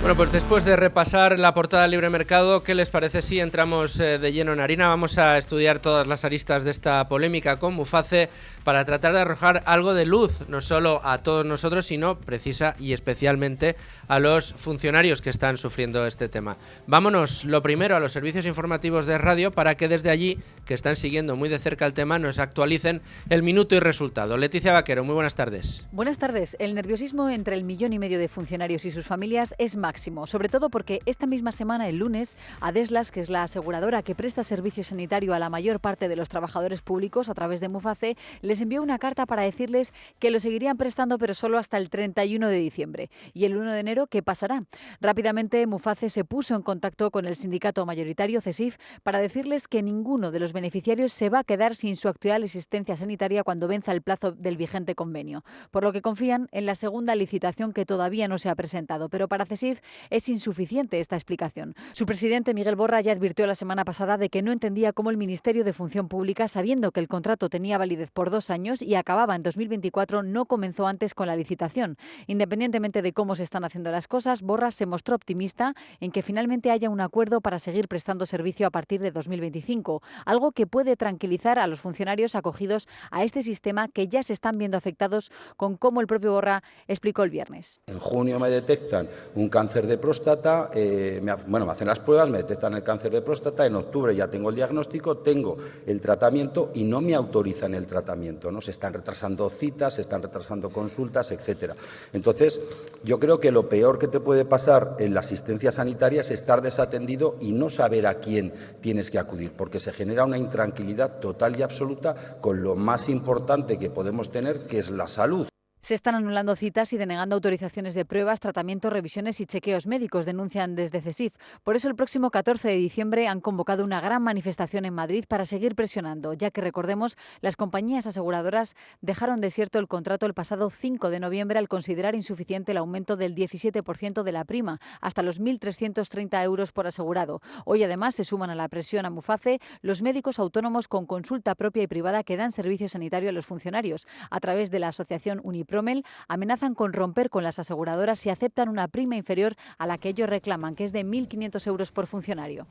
Bueno, pues después de repasar la portada del Libre Mercado, ¿qué les parece si entramos de lleno en harina? Vamos a estudiar todas las aristas de esta polémica con Muface para tratar de arrojar algo de luz, no solo a todos nosotros, sino precisa y especialmente a los funcionarios que están sufriendo este tema. Vámonos, lo primero, a los servicios informativos de radio para que desde allí, que están siguiendo muy de cerca el tema, nos actualicen el minuto y resultado. Leticia Vaquero, muy buenas tardes. Buenas tardes. El nerviosismo entre el 1,5 millones de funcionarios y sus familias es máximo, sobre todo porque esta misma semana, el lunes, Adeslas, que es la aseguradora que presta servicio sanitario a la mayor parte de los trabajadores públicos a través de Muface, les envió una carta para decirles que lo seguirían prestando, pero solo hasta el 31 de diciembre. ¿Y el 1 de enero qué pasará? Rápidamente, Muface se puso en contacto con el sindicato mayoritario, CESIF, para decirles que ninguno de los beneficiarios se va a quedar sin su actual asistencia sanitaria cuando venza el plazo del vigente convenio, por lo que confían en la segunda licitación que todavía no se ha presentado. Pero para CESIF es insuficiente esta explicación. Su presidente, Miguel Borra, ya advirtió la semana pasada de que no entendía cómo el Ministerio de Función Pública, sabiendo que el contrato tenía validez por 2 años y acababa en 2024, no comenzó antes con la licitación. Independientemente de cómo se están haciendo las cosas, Borra se mostró optimista en que finalmente haya un acuerdo para seguir prestando servicio a partir de 2025, algo que puede tranquilizar a los funcionarios acogidos a este sistema que ya se están viendo afectados con cómo el propio Borra explicó el viernes. En junio me detectan un cáncer de próstata, me hacen las pruebas, me detectan el cáncer de próstata, en octubre ya tengo el diagnóstico, tengo el tratamiento y no me autorizan el tratamiento, ¿no? Se están retrasando citas, se están retrasando consultas, etcétera. Entonces, yo creo que lo peor que te puede pasar en la asistencia sanitaria es estar desatendido y no saber a quién tienes que acudir, porque se genera una intranquilidad total y absoluta con lo más importante que podemos tener, que es la salud. Se están anulando citas y denegando autorizaciones de pruebas, tratamientos, revisiones y chequeos médicos, denuncian desde CESIF. Por eso el próximo 14 de diciembre han convocado una gran manifestación en Madrid para seguir presionando, ya que, recordemos, las compañías aseguradoras dejaron desierto el contrato el pasado 5 de noviembre al considerar insuficiente el aumento del 17% de la prima, hasta los 1.330 euros por asegurado. Hoy, además, se suman a la presión a Muface los médicos autónomos con consulta propia y privada que dan servicio sanitario a los funcionarios. A través de la asociación Unipromel, amenazan con romper con las aseguradoras si aceptan una prima inferior a la que ellos reclaman, que es de 1.500 euros por funcionario.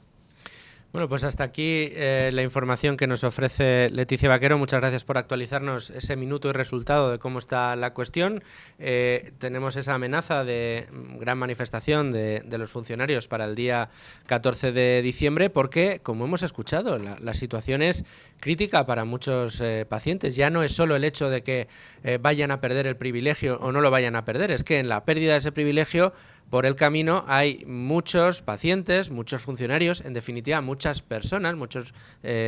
Bueno, pues hasta aquí la información que nos ofrece Leticia Vaquero. Muchas gracias por actualizarnos ese minuto y resultado de cómo está la cuestión. Tenemos esa amenaza de gran manifestación de los funcionarios para el día 14 de diciembre porque, como hemos escuchado, la situación es crítica para muchos pacientes. Ya no es solo el hecho de que vayan a perder el privilegio o no lo vayan a perder, es que en la pérdida de ese privilegio por el camino hay muchos pacientes, muchos funcionarios, en definitiva muchas personas, muchos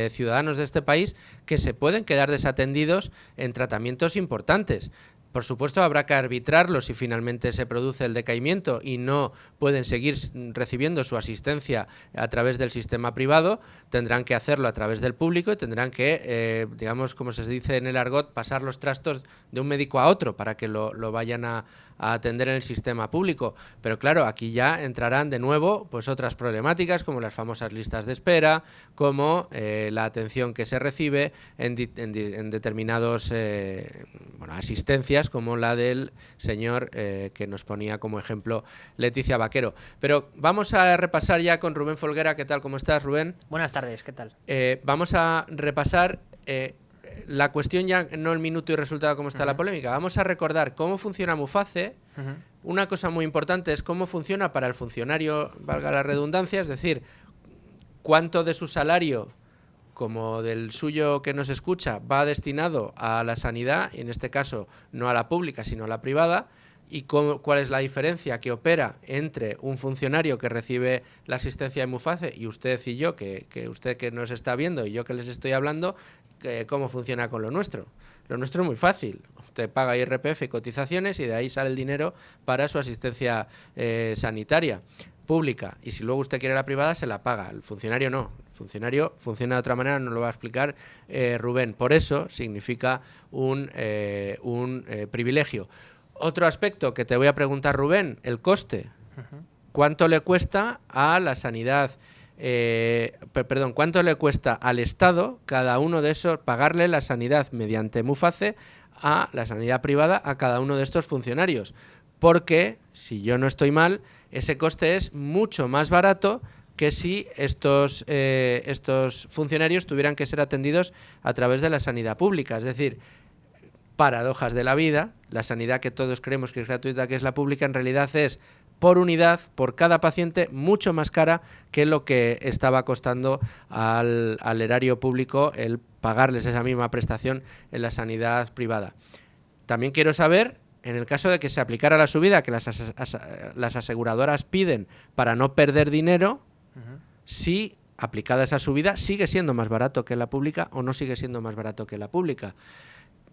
ciudadanos de este país que se pueden quedar desatendidos en tratamientos importantes. Por supuesto, habrá que arbitrarlo si finalmente se produce el decaimiento y no pueden seguir recibiendo su asistencia a través del sistema privado, tendrán que hacerlo a través del público y tendrán que, digamos, como se dice en el argot, pasar los trastos de un médico a otro para que lo vayan a atender en el sistema público. Pero claro, aquí ya entrarán de nuevo pues otras problemáticas como las famosas listas de espera, como la atención que se recibe en determinados asistencias, como la del señor que nos ponía como ejemplo Leticia Vaquero. Pero vamos a repasar ya con Rubén Folguera. ¿Qué tal? ¿Cómo estás, Rubén? Buenas tardes, ¿qué tal? Vamos a repasar la cuestión ya, no el minuto y resultado cómo está la polémica. Vamos a recordar cómo funciona Muface. Una cosa muy importante es cómo funciona para el funcionario, valga la redundancia, es decir, cuánto de su salario como del suyo que nos escucha va destinado a la sanidad, y en este caso no a la pública sino a la privada, y cuál es la diferencia que opera entre un funcionario que recibe la asistencia de Muface y usted y yo, que usted que nos está viendo y yo que les estoy hablando, cómo funciona con lo nuestro. Lo nuestro es muy fácil. Usted paga IRPF y cotizaciones y de ahí sale el dinero para su asistencia sanitaria pública, y si luego usted quiere la privada se la paga. El funcionario no. El funcionario funciona de otra manera, nos lo va a explicar Rubén. Por eso significa un privilegio. Otro aspecto que te voy a preguntar, Rubén, el coste. ¿Cuánto le cuesta a la sanidad? ¿Cuánto le cuesta al Estado cada uno de esos, pagarle la sanidad mediante Muface a la sanidad privada a cada uno de estos funcionarios? porque, si yo no estoy mal, ese coste es mucho más barato que si estos funcionarios tuvieran que ser atendidos a través de la sanidad pública. Es decir, paradojas de la vida, la sanidad que todos creemos que es gratuita, que es la pública, en realidad es por unidad, por cada paciente, mucho más cara que lo que estaba costando al erario público el pagarles esa misma prestación en la sanidad privada. También quiero saber, en el caso de que se aplicara la subida que las aseguradoras piden para no perder dinero, si aplicada esa subida sigue siendo más barato que la pública o no sigue siendo más barato que la pública.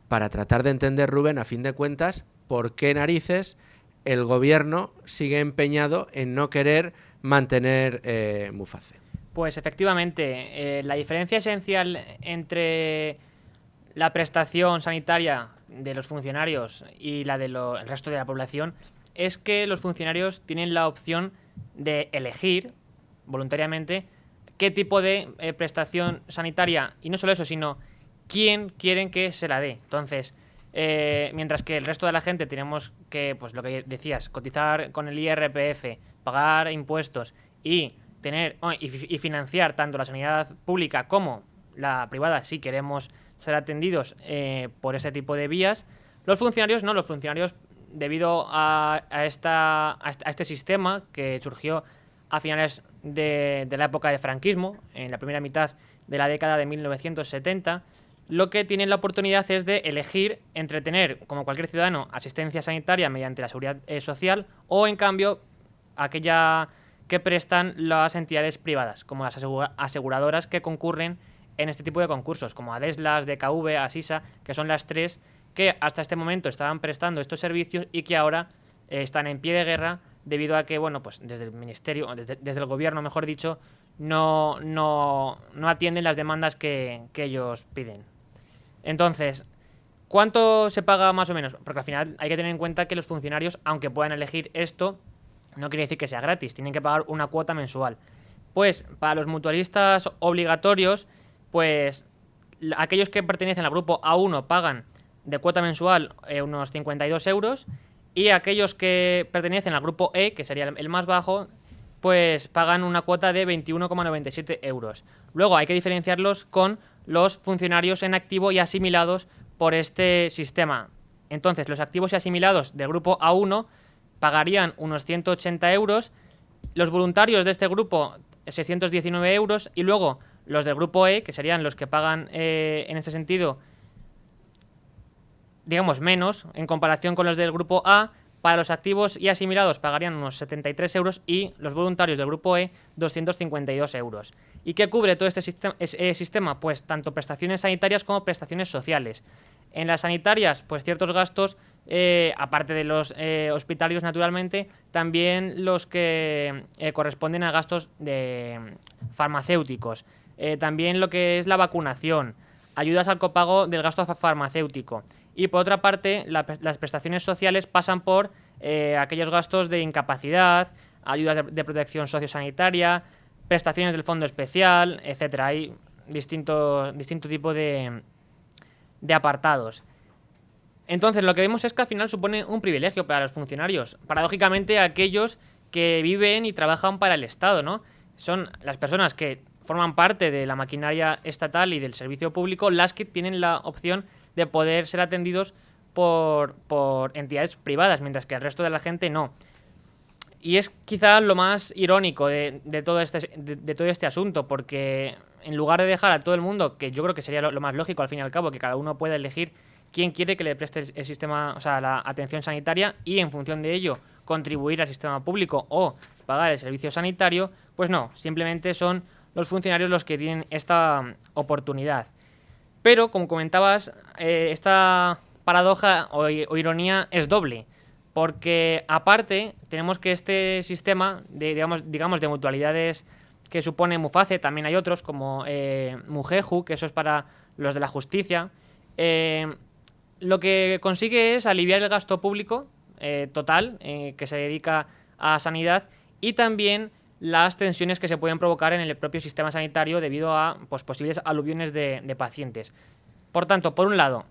Para tratar de entender, Rubén, a fin de cuentas, por qué narices el gobierno sigue empeñado en no querer mantener Muface. Pues efectivamente, la diferencia esencial entre la prestación sanitaria de los funcionarios y la del resto de la población es que los funcionarios tienen la opción de elegir voluntariamente qué tipo de prestación sanitaria, y no solo eso, sino quién quieren que se la dé. Entonces, mientras que el resto de la gente tenemos que, pues lo que decías, cotizar con el IRPF, pagar impuestos y tener y financiar tanto la sanidad pública como la privada si queremos ser atendidos por ese tipo de vías, los funcionarios no, los funcionarios debido a este sistema que surgió a finales de la época de franquismo, en la primera mitad de la década de 1970, lo que tienen la oportunidad es de elegir entre tener, como cualquier ciudadano, asistencia sanitaria mediante la seguridad social o, en cambio, aquella que prestan las entidades privadas, como las aseguradoras que concurren en este tipo de concursos, como Adeslas, DKV, Asisa, que son las tres que hasta este momento estaban prestando estos servicios y que ahora están en pie de guerra debido a que, bueno, pues desde el ministerio, desde el gobierno, mejor dicho, no atienden las demandas que ellos piden. Entonces, ¿cuánto se paga más o menos? Porque al final hay que tener en cuenta que los funcionarios, aunque puedan elegir esto, no quiere decir que sea gratis, tienen que pagar una cuota mensual. Pues para los mutualistas obligatorios, pues aquellos que pertenecen al grupo A1 pagan de cuota mensual unos 52 euros, y aquellos que pertenecen al grupo E, que sería el más bajo, pues pagan una cuota de 21,97 euros. Luego hay que diferenciarlos con los funcionarios en activo y asimilados por este sistema. Entonces, los activos y asimilados del grupo A1 pagarían unos 180 euros, los voluntarios de este grupo 619 euros, y luego los del grupo E, que serían los que pagan en este sentido, digamos, menos en comparación con los del grupo A. Para los activos y asimilados pagarían unos 73 euros y los voluntarios del grupo E 252 euros. ¿Y qué cubre todo este sistema? Pues tanto prestaciones sanitarias como prestaciones sociales. En las sanitarias, pues ciertos gastos, aparte de los hospitalarios naturalmente, también los que corresponden a gastos de farmacéuticos. También lo que es la vacunación, ayudas al copago del gasto farmacéutico. Y por otra parte, las prestaciones sociales pasan por aquellos gastos de incapacidad, ayudas de protección sociosanitaria, prestaciones del fondo especial, etcétera. Hay distinto tipo de apartados. Entonces, lo que vemos es que al final supone un privilegio para los funcionarios. Paradójicamente, aquellos que viven y trabajan para el Estado, ¿no? Son las personas que forman parte de la maquinaria estatal y del servicio público las que tienen la opción de poder ser atendidos por entidades privadas, mientras que el resto de la gente no. Y es quizá lo más irónico de todo este asunto, porque en lugar de dejar a todo el mundo, que yo creo que sería lo más lógico al fin y al cabo, que cada uno pueda elegir quién quiere que le preste el sistema, o sea, la atención sanitaria, y en función de ello contribuir al sistema público o pagar el servicio sanitario, pues no, simplemente son los funcionarios los que tienen esta oportunidad. Pero, como comentabas, esta paradoja o ironía es doble, porque aparte tenemos que este sistema de, digamos de mutualidades que supone Muface, también hay otros como Mujeju, que eso es para los de la justicia, lo que consigue es aliviar el gasto público total que se dedica a sanidad, y también las tensiones que se pueden provocar en el propio sistema sanitario debido a pues, posibles aluviones de pacientes. Por tanto, por un lado,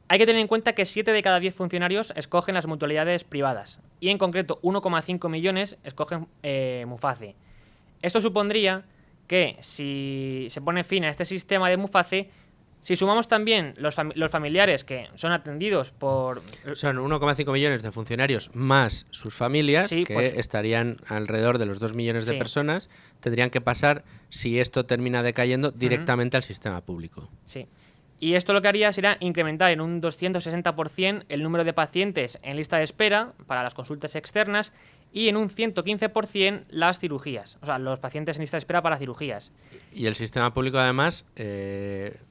Hay que tener en cuenta que 7 de cada 10 funcionarios escogen las mutualidades privadas y en concreto 1,5 millones escogen Muface. Esto supondría que si se pone fin a este sistema de Muface, si sumamos también los familiares que son atendidos por... Son 1,5 millones de funcionarios más sus familias, Sí, que pues, estarían alrededor de los 2 millones de sí. personas, tendrían que pasar, si esto termina decayendo, directamente al sistema público. Sí. Y esto lo que haría sería incrementar en un 260% el número de pacientes en lista de espera para las consultas externas y en un 115% las cirugías. O sea, los pacientes en lista de espera para cirugías. Y el sistema público, además,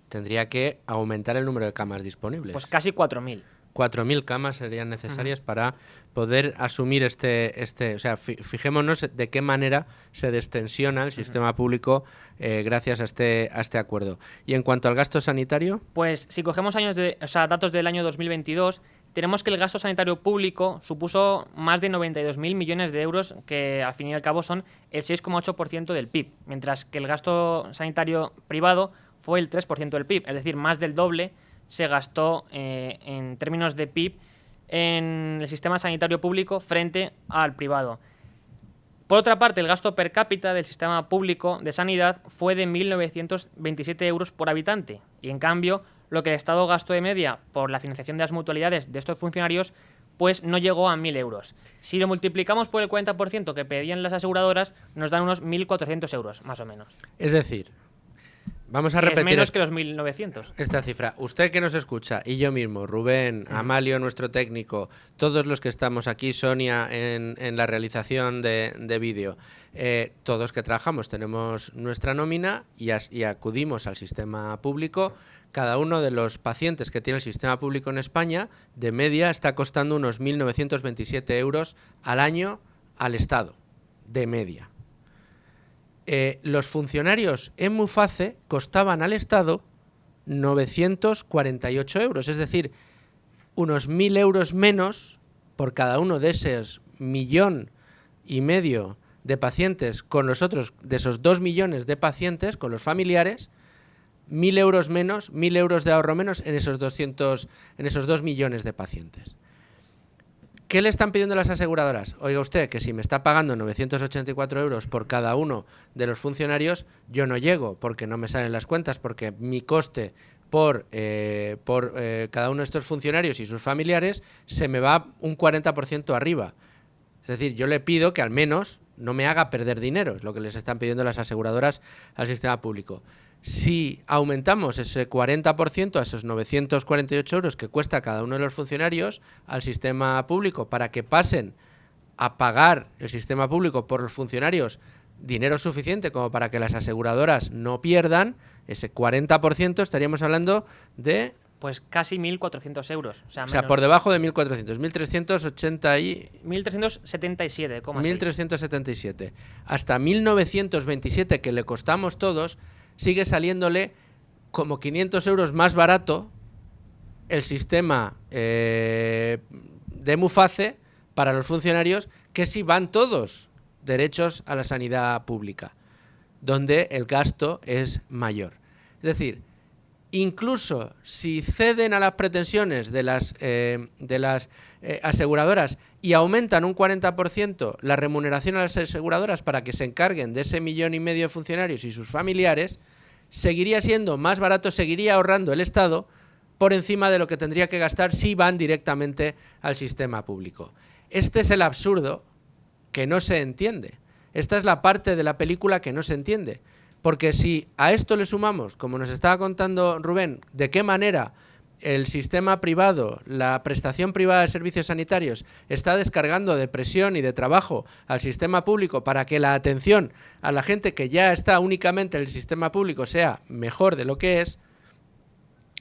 tendría que aumentar el número de camas disponibles. Pues casi 4.000. 4.000 camas serían necesarias para poder asumir o sea, fijémonos de qué manera se destensiona el sistema público gracias a este acuerdo. Y en cuanto al gasto sanitario, Pues si cogemos datos del año 2022, tenemos que el gasto sanitario público supuso más de 92.000 millones de euros, que al fin y al cabo son el 6,8% del PIB, mientras que el gasto sanitario privado fue el 3% del PIB, es decir, más del doble se gastó en términos de PIB en el sistema sanitario público frente al privado. Por otra parte, el gasto per cápita del sistema público de sanidad fue de 1.927 euros por habitante y, en cambio, lo que el Estado gastó de media por la financiación de las mutualidades de estos funcionarios pues no llegó a 1.000 euros. Si lo multiplicamos por el 40% que pedían las aseguradoras, nos dan unos 1.400 euros, más o menos. es decir, vamos a Que es repetir menos que los 1.900. esta cifra. Usted que nos escucha, y yo mismo, Rubén, Amalio, nuestro técnico, todos los que estamos aquí, Sonia en la realización de vídeo, todos que trabajamos tenemos nuestra nómina y acudimos al sistema público. Cada uno de los pacientes que tiene el sistema público en España, de media, está costando unos 1.927 euros al año al Estado, de media. Los funcionarios en Muface costaban al Estado 948 euros, es decir, unos 1.000 euros menos por cada uno de esos 1,5 millones de pacientes con los otros, de esos 2 millones de pacientes con los familiares, 1.000 euros menos, 1.000 euros de ahorro menos en esos 2 millones de pacientes. ¿Qué le están pidiendo las aseguradoras? Oiga usted, que si me está pagando 984 euros por cada uno de los funcionarios, yo no llego, porque no me salen las cuentas, porque mi coste por cada uno de estos funcionarios y sus familiares se me va un 40% arriba. Es decir, yo le pido que al menos no me haga perder dinero, es lo que les están pidiendo las aseguradoras al sistema público. Si aumentamos ese 40% a esos 948 euros que cuesta cada uno de los funcionarios al sistema público para que pasen a pagar el sistema público por los funcionarios dinero suficiente como para que las aseguradoras no pierdan, ese 40% estaríamos hablando de... Pues casi 1.400 euros. O sea, por debajo de 1.400, 1.380 y... 1.377,6. 1.377. Hasta 1.927, que le costamos todos, sigue saliéndole como 500 euros más barato el sistema de Muface para los funcionarios que si van todos derechos a la sanidad pública, donde el gasto es mayor. Es decir, incluso si ceden a las pretensiones de las aseguradoras y aumentan un 40% la remuneración a las aseguradoras para que se encarguen de ese 1,5 millones de funcionarios y sus familiares, seguiría siendo más barato, seguiría ahorrando el Estado por encima de lo que tendría que gastar si van directamente al sistema público. Este es el absurdo que no se entiende. Esta es la parte de la película que no se entiende. Porque si a esto le sumamos, como nos estaba contando Rubén, de qué manera el sistema privado, la prestación privada de servicios sanitarios está descargando de presión y de trabajo al sistema público para que la atención a la gente que ya está únicamente en el sistema público sea mejor de lo que es,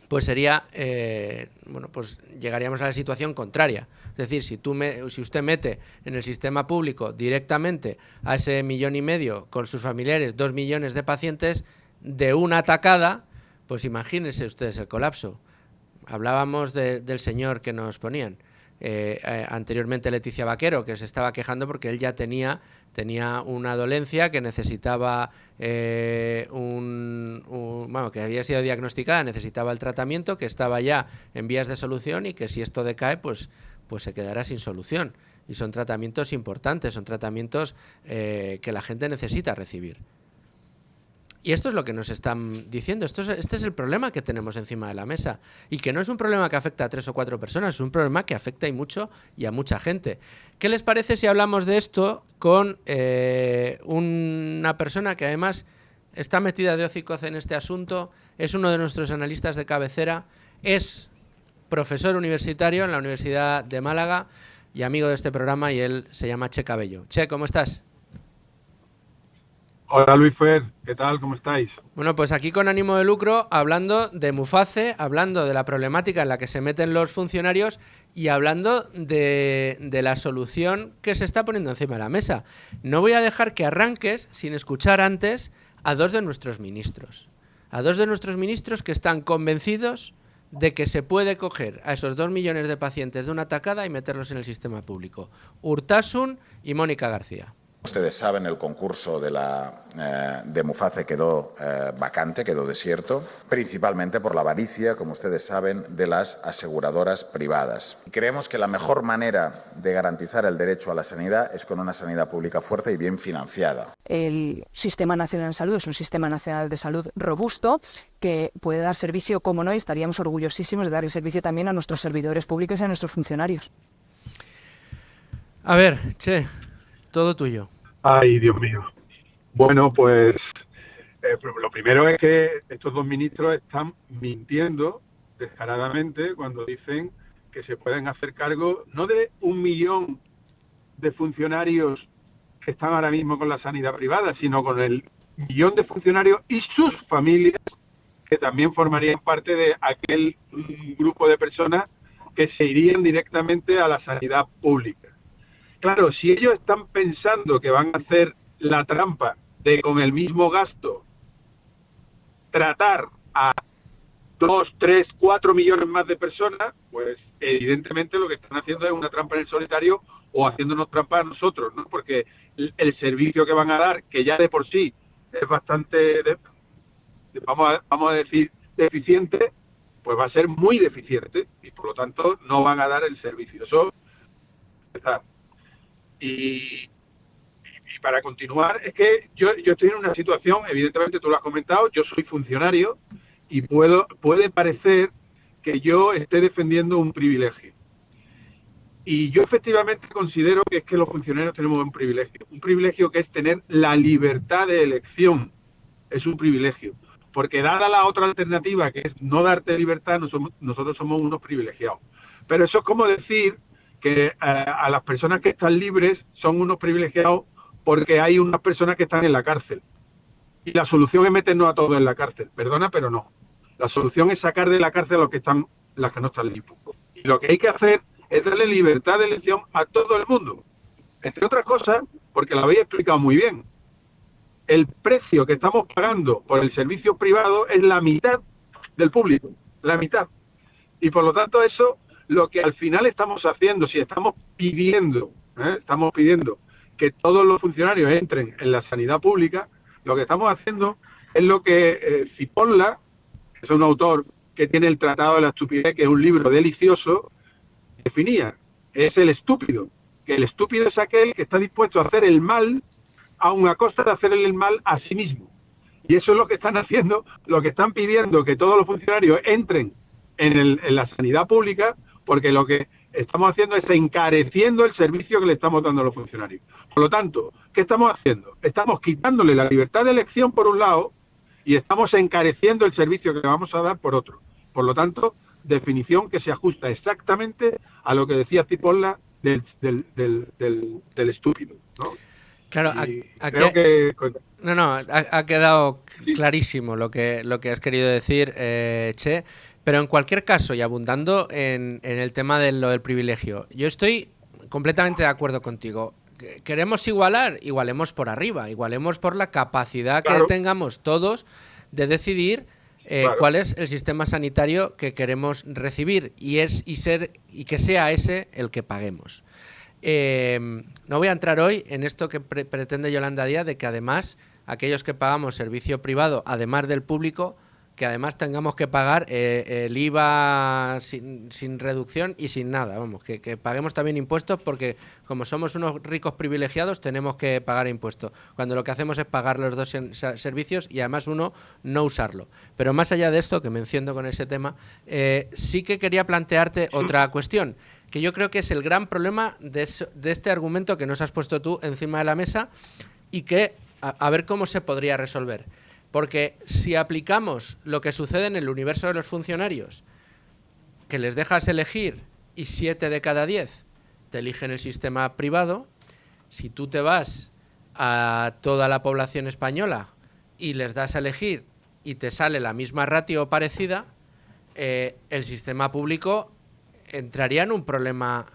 pues sería, pues llegaríamos a la situación contraria. Es decir, si usted mete en el sistema público directamente a ese 1,5 millones con sus familiares, 2 millones de pacientes, de una tacada, pues imagínense ustedes el colapso. Hablábamos del señor que nos ponían. anteriormente Leticia Vaquero, que se estaba quejando porque él ya tenía una dolencia que necesitaba que había sido diagnosticada, necesitaba el tratamiento, que estaba ya en vías de solución y que si esto decae, pues se quedará sin solución. Y son tratamientos importantes, son tratamientos que la gente necesita recibir. Y esto es lo que nos están diciendo. Este es el problema que tenemos encima de la mesa. Y que no es un problema que afecta a 3 o 4 personas, es un problema que afecta y mucho y a mucha gente. ¿Qué les parece si hablamos de esto con una persona que además está metida de hocicoz en este asunto? Es uno de nuestros analistas de cabecera, es profesor universitario en la Universidad de Málaga y amigo de este programa, y él se llama Che Cabello. Che, ¿cómo estás? Hola Luis Fer, ¿qué tal? ¿Cómo estáis? Bueno, pues aquí con ánimo de lucro, hablando de Muface, hablando de la problemática en la que se meten los funcionarios y hablando de la solución que se está poniendo encima de la mesa. No voy a dejar que arranques sin escuchar antes a 2 de nuestros ministros. A 2 de nuestros ministros que están convencidos de que se puede coger a esos 2 millones de pacientes de una tacada y meterlos en el sistema público. Urtasun y Mónica García. Ustedes saben, el concurso de Muface quedó vacante, quedó desierto, principalmente por la avaricia, como ustedes saben, de las aseguradoras privadas. Creemos que la mejor manera de garantizar el derecho a la sanidad es con una sanidad pública fuerte y bien financiada. El Sistema Nacional de Salud es un sistema nacional de salud robusto que puede dar servicio, como no, y estaríamos orgullosísimos de dar el servicio también a nuestros servidores públicos y a nuestros funcionarios. A ver, Che, todo tuyo. Ay, Dios mío. Bueno, pues lo primero es que estos 2 ministros están mintiendo descaradamente cuando dicen que se pueden hacer cargo no de 1 millón de funcionarios que están ahora mismo con la sanidad privada, sino con el 1 millón de funcionarios y sus familias que también formarían parte de aquel grupo de personas que se irían directamente a la sanidad pública. Claro, si ellos están pensando que van a hacer la trampa de con el mismo gasto tratar a 2, 3, 4 millones más de personas, pues evidentemente lo que están haciendo es una trampa en el solitario o haciéndonos trampa a nosotros, ¿no? Porque el servicio que van a dar, que ya de por sí es bastante, vamos a decir, deficiente, pues va a ser muy deficiente y por lo tanto no van a dar el servicio. Eso está. Y para continuar, es que yo estoy en una situación, evidentemente tú lo has comentado, yo soy funcionario y puede parecer que yo esté defendiendo un privilegio. Y yo efectivamente considero que es que los funcionarios tenemos un privilegio que es tener la libertad de elección, es un privilegio. Porque dada la otra alternativa, que es no darte libertad, nosotros somos unos privilegiados. Pero eso es como decir que a las personas que están libres son unos privilegiados porque hay unas personas que están en la cárcel. Y la solución es meternos a todos en la cárcel. Perdona, pero no. La solución es sacar de la cárcel a los que no están libres. Y lo que hay que hacer es darle libertad de elección a todo el mundo. Entre otras cosas, porque lo habéis explicado muy bien. El precio que estamos pagando por el servicio privado es la mitad del público. La mitad. Y por lo tanto eso, lo que al final estamos haciendo, si estamos pidiendo que todos los funcionarios entren en la sanidad pública, lo que estamos haciendo es lo que Cipolla, que es un autor que tiene el Tratado de la Estupidez, que es un libro delicioso, definía. Es el estúpido. Que el estúpido es aquel que está dispuesto a hacer el mal aun a costa de hacerle el mal a sí mismo. Y eso es lo que están haciendo, lo que están pidiendo, que todos los funcionarios entren en la sanidad pública, porque lo que estamos haciendo es encareciendo el servicio que le estamos dando a los funcionarios. Por lo tanto, ¿qué estamos haciendo? Estamos quitándole la libertad de elección por un lado y estamos encareciendo el servicio que le vamos a dar por otro. Por lo tanto, definición que se ajusta exactamente a lo que decía Cipolla del estúpido, ¿no? Claro, ha quedado clarísimo lo que has querido decir, Che. Pero en cualquier caso, y abundando en el tema de lo del privilegio, yo estoy completamente de acuerdo contigo. Queremos igualar, igualemos por arriba, igualemos por la capacidad que tengamos todos de decidir Claro. cuál es el sistema sanitario que queremos recibir y que sea ese el que paguemos. No voy a entrar hoy en esto que pretende Yolanda Díaz, de que además aquellos que pagamos servicio privado, además del público, que además tengamos que pagar el IVA sin reducción y sin nada, vamos, que paguemos también impuestos, porque como somos unos ricos privilegiados tenemos que pagar impuestos, cuando lo que hacemos es pagar los dos servicios y además uno no usarlo. Pero más allá de esto, que me enciendo con ese tema, sí que quería plantearte otra cuestión, que yo creo que es el gran problema de este argumento que nos has puesto tú encima de la mesa y que a ver cómo se podría resolver. Porque si aplicamos lo que sucede en el universo de los funcionarios, que les dejas elegir y 7 de cada 10 te eligen el sistema privado, si tú te vas a toda la población española y les das a elegir y te sale la misma ratio o parecida, el sistema público entraría en un problema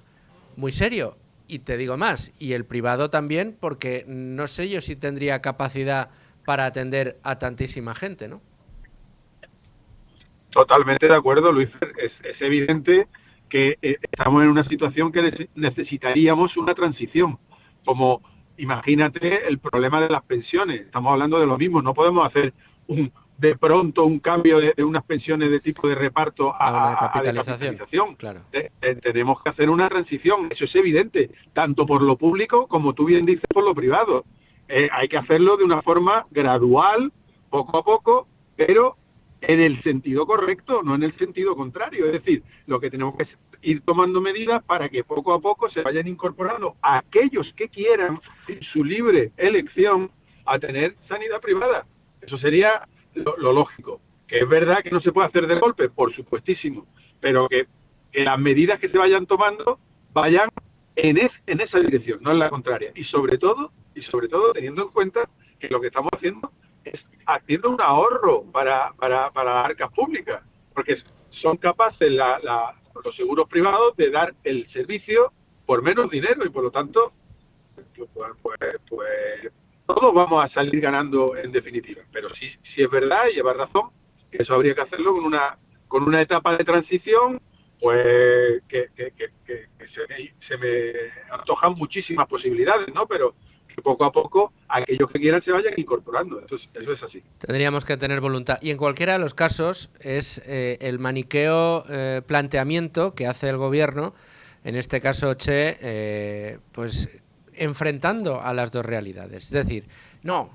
muy serio. Y te digo más, y el privado también, porque no sé yo si tendría capacidad para atender a tantísima gente, ¿no? Totalmente de acuerdo, Luis. Es evidente que estamos en una situación que necesitaríamos una transición. Como imagínate el problema de las pensiones. Estamos hablando de lo mismo. No podemos hacer de pronto un cambio de unas pensiones de tipo de reparto a a capitalización. Claro. Tenemos que hacer una transición. Eso es evidente, tanto por lo público como tú bien dices por lo privado. Hay que hacerlo de una forma gradual, poco a poco, pero en el sentido correcto, no en el sentido contrario. Es decir, lo que tenemos que es ir tomando medidas para que poco a poco se vayan incorporando a aquellos que quieran, en su libre elección, a tener sanidad privada. Eso sería lo lógico. Que es verdad que no se puede hacer de golpe, por supuestísimo, pero que las medidas que se vayan tomando vayan en esa dirección, no en la contraria. Y sobre todo teniendo en cuenta que lo que estamos haciendo es haciendo un ahorro para las arcas públicas, porque son capaces los seguros privados de dar el servicio por menos dinero y por lo tanto pues todos vamos a salir ganando en definitiva. Pero sí es verdad y lleva razón que eso habría que hacerlo con una etapa de transición, pues que se me antojan muchísimas posibilidades, ¿no? Pero que poco a poco aquellos que quieran se vayan incorporando. Eso es así. Tendríamos que tener voluntad. Y en cualquiera de los casos es el maniqueo planteamiento que hace el gobierno, en este caso Che, pues enfrentando a las dos realidades. Es decir, no,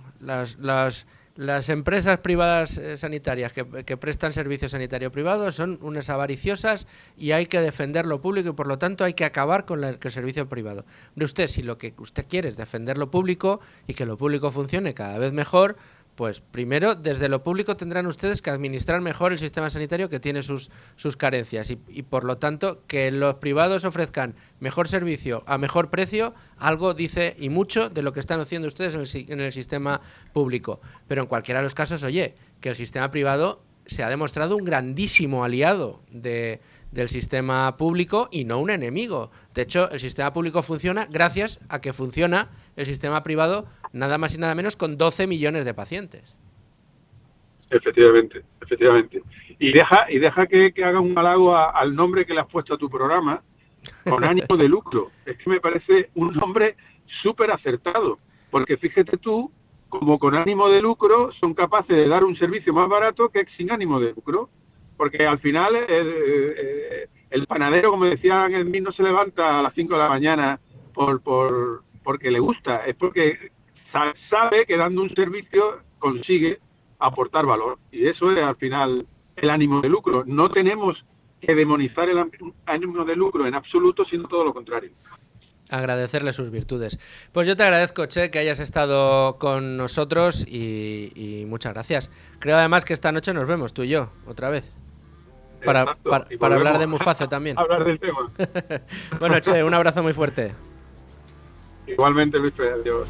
las empresas privadas sanitarias que prestan servicio sanitario privado son unas avariciosas y hay que defender lo público y por lo tanto hay que acabar con el servicio privado. Hombre, usted, si lo que usted quiere es defender lo público y que lo público funcione cada vez mejor, pues primero desde lo público tendrán ustedes que administrar mejor el sistema sanitario, que tiene sus carencias y por lo tanto que los privados ofrezcan mejor servicio a mejor precio, algo dice y mucho de lo que están haciendo ustedes en el sistema público. Pero en cualquiera de los casos, oye, que el sistema privado se ha demostrado un grandísimo aliado del sistema público y no un enemigo. De hecho, el sistema público funciona gracias a que funciona el sistema privado nada más y nada menos con 12 millones de pacientes. Efectivamente. Y deja que haga un halago al nombre que le has puesto a tu programa, con ánimo de lucro. Es que me parece un nombre súper acertado, porque fíjate tú, como con ánimo de lucro son capaces de dar un servicio más barato que sin ánimo de lucro. Porque al final el panadero, como decían en mí, no se levanta a las 5 de la mañana porque le gusta, es porque sabe que dando un servicio consigue aportar valor. Y eso es al final el ánimo de lucro. No tenemos que demonizar el ánimo de lucro en absoluto, sino todo lo contrario. Agradecerle sus virtudes. Pues yo te agradezco, Che, que hayas estado con nosotros y muchas gracias. Creo además que esta noche nos vemos tú y yo, otra vez. Para hablar de Muface también. Hablar del tema. Bueno, Che, un abrazo muy fuerte. Igualmente, Luis, adiós.